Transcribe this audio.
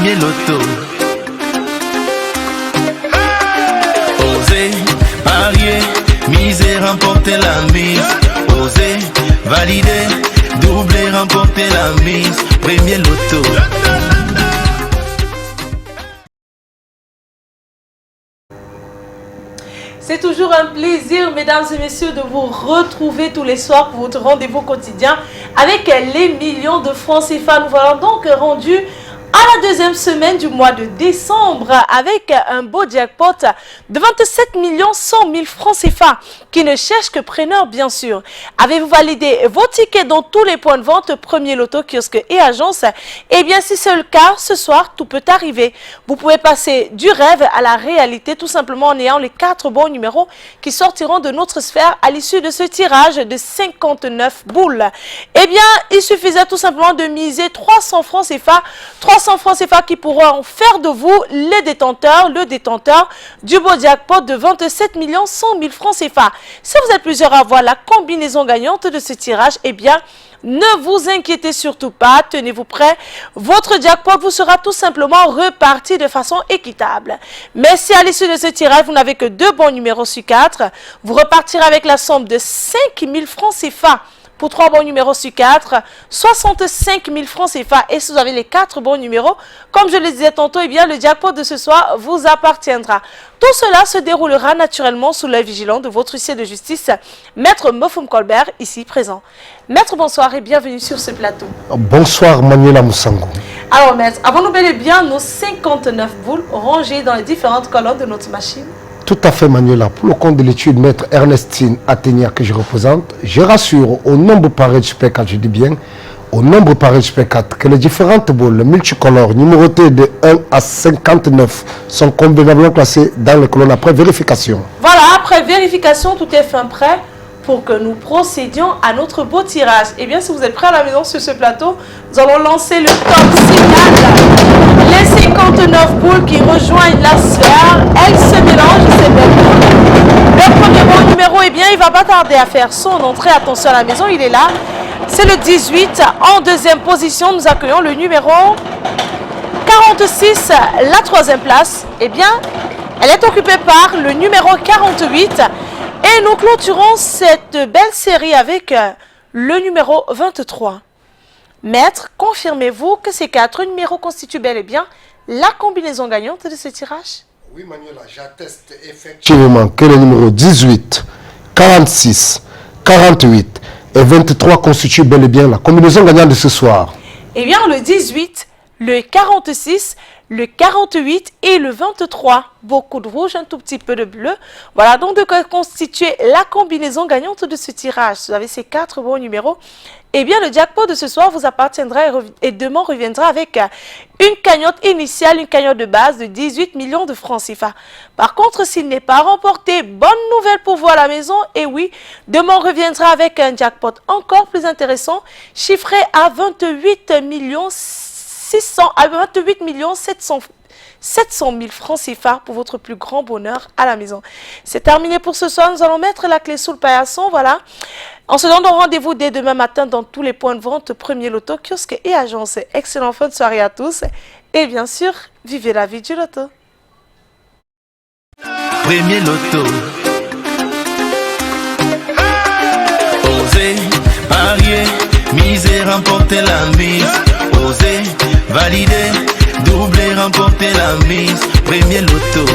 Premier loto. Osez, parier, miser, remporter la mise. Osez, valider, doubler, remporter la mise. Premier loto. C'est toujours un plaisir, mesdames et messieurs, de vous retrouver tous les soirs pour votre rendez-vous quotidien avec les millions de francs CFA. Nous voilà donc rendus à la deuxième semaine du mois de décembre avec un beau jackpot de 27 100 000 francs CFA qui ne cherche que preneur, bien sûr. Avez-vous validé vos tickets dans tous les points de vente, premier loto, kiosque et agence? Eh bien, si c'est le cas, ce soir, tout peut arriver. Vous pouvez passer du rêve à la réalité tout simplement en ayant les 4 bons numéros qui sortiront de notre sphère à l'issue de ce tirage de 59 boules. Eh bien, il suffisait tout simplement de miser 300 francs CFA, 300 francs CFA qui pourront faire de vous le détenteur du beau jackpot de 27 100 000 francs CFA. Si vous êtes plusieurs à avoir la combinaison gagnante de ce tirage, eh bien, ne vous inquiétez surtout pas, tenez-vous prêts, votre jackpot vous sera tout simplement reparti de façon équitable. Mais si à l'issue de ce tirage, vous n'avez que 2 bons numéros sur 4, vous repartirez avec la somme de 5 000 francs CFA. Pour 3 bons numéros sur 4, 65 000 francs CFA. Et si vous avez les 4 bons numéros, comme je le disais tantôt, eh bien, le jackpot de ce soir vous appartiendra. Tout cela se déroulera naturellement sous l'œil vigilant de votre huissier de justice, Maître Mofoum Colbert, ici présent. Maître, bonsoir et bienvenue sur ce plateau. Bonsoir, Manuela Moussango. Alors, Maître, avons-nous bel et bien nos 59 boules rangées dans les différentes colonnes de notre machine? Tout à fait, Manuela. Pour le compte de l'étude Maître Ernestine Athénia que je représente, je rassure au nombre pareil de Super 4, je dis bien, au nombre pareil de Super 4, que les différentes boules multicolores numérotées de 1 à 59 sont convenablement classées dans les colonnes après vérification. Voilà, après vérification, tout est fin prêt pour que nous procédions à notre beau tirage. Et bien, si vous êtes prêts à la maison sur ce plateau, nous allons lancer le top signal. Les 59 boules qui rejoignent la sphère, elles se mélangent, c'est belle boule. Le premier bon numéro, eh bien, il va pas tarder à faire son entrée. Attention à la maison, il est là. C'est le 18. En deuxième position, nous accueillons le numéro 46, la troisième place. Eh bien, elle est occupée par le numéro 48. Et nous clôturons cette belle série avec le numéro 23. Maître, confirmez-vous que ces 4 numéros constituent bel et bien la combinaison gagnante de ce tirage? Oui, Manuela, j'atteste effectivement que les numéros 18, 46, 48 et 23 constituent bel et bien la combinaison gagnante de ce soir. Eh bien, le 18, le 46, le 48 et le 23. Beaucoup de rouge, un tout petit peu de bleu. Voilà donc de quoi constituer la combinaison gagnante de ce tirage. Vous avez ces 4 bons numéros. Eh bien, le jackpot de ce soir vous appartiendra et demain reviendra avec une cagnotte initiale, une cagnotte de base de 18 millions de francs CFA. Par contre, s'il n'est pas remporté, bonne nouvelle pour vous à la maison. Et oui, demain reviendra avec un jackpot encore plus intéressant, chiffré à 28 700 000 francs CFA pour votre plus grand bonheur à la maison. C'est terminé pour ce soir. Nous allons mettre la clé sous le paillasson. Voilà. On se donne rendez-vous dès demain matin dans tous les points de vente, premier loto, kiosque et agence. Excellent fin de soirée à tous. Et bien sûr, vivez la vie du loto. Premier loto. Osez, parier, miser, remporter la mise. Osez, valider, doubler, remporter la mise. Premier loto.